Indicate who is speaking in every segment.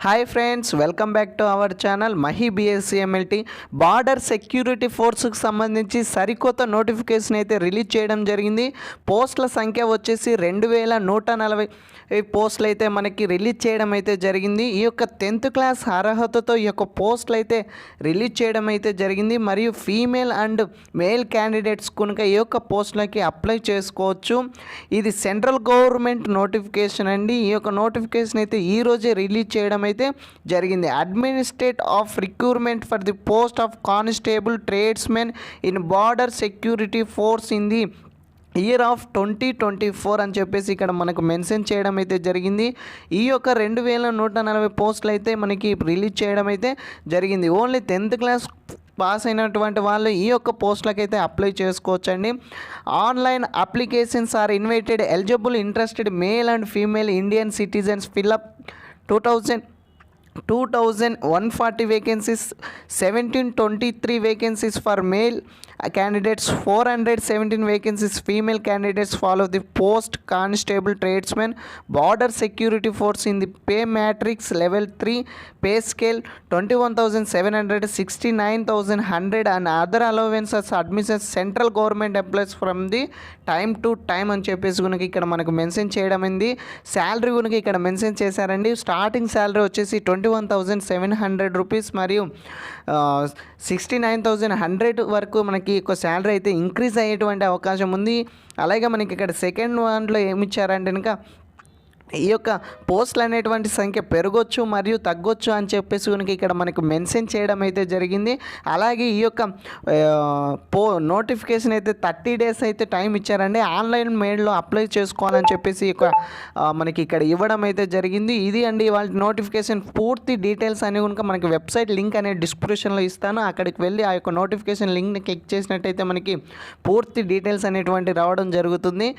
Speaker 1: Hi friends, welcome back to our channel Mahi BSc border security ఫోర్స్కి సంబంధించి సరికొత్త notification అయితే రిలీజ్ చేయడం జరిగింది. పోస్టుల సంఖ్య వచ్చేసి 2140 పోస్టులు అయితే మనకి రిలీజ్ చేయడం అయితే జరిగింది. ఈ యొక్క 10th క్లాస్ అర్హతతో ఈ యొక్క పోస్టులు అయితే రిలీజ్ చేయడం అయితే జరిగింది. మరియు ఫీమేల్ అండ్ మేల్ క్యాండిడేట్స్ కనుక ఈ యొక్క పోస్టులకి అప్లై చేసుకోవచ్చు. ఇది సెంట్రల్ గవర్నమెంట్ నోటిఫికేషన్ అండి. ఈ యొక్క నోటిఫికేషన్ అయితే ఈరోజే రిలీజ్ చేయడం అయితే జరిగింది. Administrate of recruitment for the post of constable tradesmen in border security force in the year of 2024 అని చెప్పేసి ఇక్కడ మనకు మెన్షన్ చేయడం అయితే జరిగింది. ఈ యొక్క 2140 పోస్టులు అయితే మనకి రిలీజ్ చేయడం అయితే జరిగింది. ఓన్లీ 10th క్లాస్ పాస్ అయినటువంటి వాళ్ళు ఈ యొక్క పోస్టులకు అయితే అప్లై చేసుకోవచ్చండి. Online applications are invited eligible interested male and female Indian citizens fill up 2140 vacancies, 1723 vacancies for male candidates, 417 vacancies female candidates. Follow the post constable tradesman border security force in the pay matrix level 3 pay scale 21,700, 69,100 and other allowances admissions central government employees from the time to time అని చెప్పేసి కనుక ఇక్కడ మనకు mention చేయడం అయింది. Salary కనుక ఇక్కడ mention చేశారండి. స్టార్టింగ్ శాలరీ వచ్చేసి 21,700 రూపీస్ మరియు 69,100 వరకు మనకి ఒక శాలరీ అయితే ఇంక్రీజ్ అయ్యేటువంటి అవకాశం ఉంది. అలాగే మనకి ఇక్కడ సెకండ్ వన్లో ఏమి ఇచ్చారంటే కనుక ఈ యొక్క పోస్టులు అనేటువంటి సంఖ్య పెరగొచ్చు మరియు తగ్గొచ్చు అని చెప్పేసి కనుక ఇక్కడ మనకు మెన్షన్ చేయడం అయితే జరిగింది. అలాగే ఈ యొక్క నోటిఫికేషన్ అయితే 30 days అయితే టైం ఇచ్చారండి. ఆన్లైన్ మేడ్లో అప్లై చేసుకోవాలని చెప్పేసి మనకి ఇక్కడ ఇవ్వడం అయితే జరిగింది. ఇది అండి వాళ్ళ నోటిఫికేషన్. పూర్తి డీటెయిల్స్ అన్ని కనుక మనకి వెబ్సైట్ లింక్ అనేది డిస్క్రిప్షన్లో ఇస్తాను. అక్కడికి వెళ్ళి ఆ యొక్క నోటిఫికేషన్ లింక్ని క్లిక్ చేసినట్టయితే మనకి పూర్తి డీటెయిల్స్ అనేటువంటి రావడం జరుగుతుంది.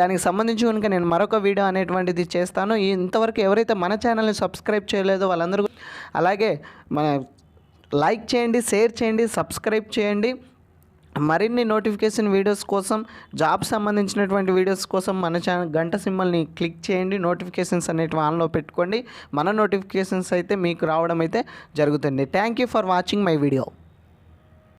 Speaker 1: దానికి సంబంధించి కనుక నేను మరొక వీడియో అనేటువంటిది చేస్తాను. ఇంతవరకు ఎవరైతే మన ఛానల్ని సబ్స్క్రైబ్ చేయలేదో వాళ్ళందరూ అలాగే మన లైక్ చేయండి, షేర్ చేయండి, సబ్స్క్రైబ్ చేయండి. మరిన్ని నోటిఫికేషన్ వీడియోస్ కోసం, జాబ్ సంబంధించినటువంటి వీడియోస్ కోసం మన ఛానల్ గంట సింబల్ని క్లిక్ చేయండి. నోటిఫికేషన్స్ అనేటివి ఆన్లో పెట్టుకోండి. మన నోటిఫికేషన్స్ అయితే మీకు రావడం అయితే జరుగుతుంది. Thank you for watching my video.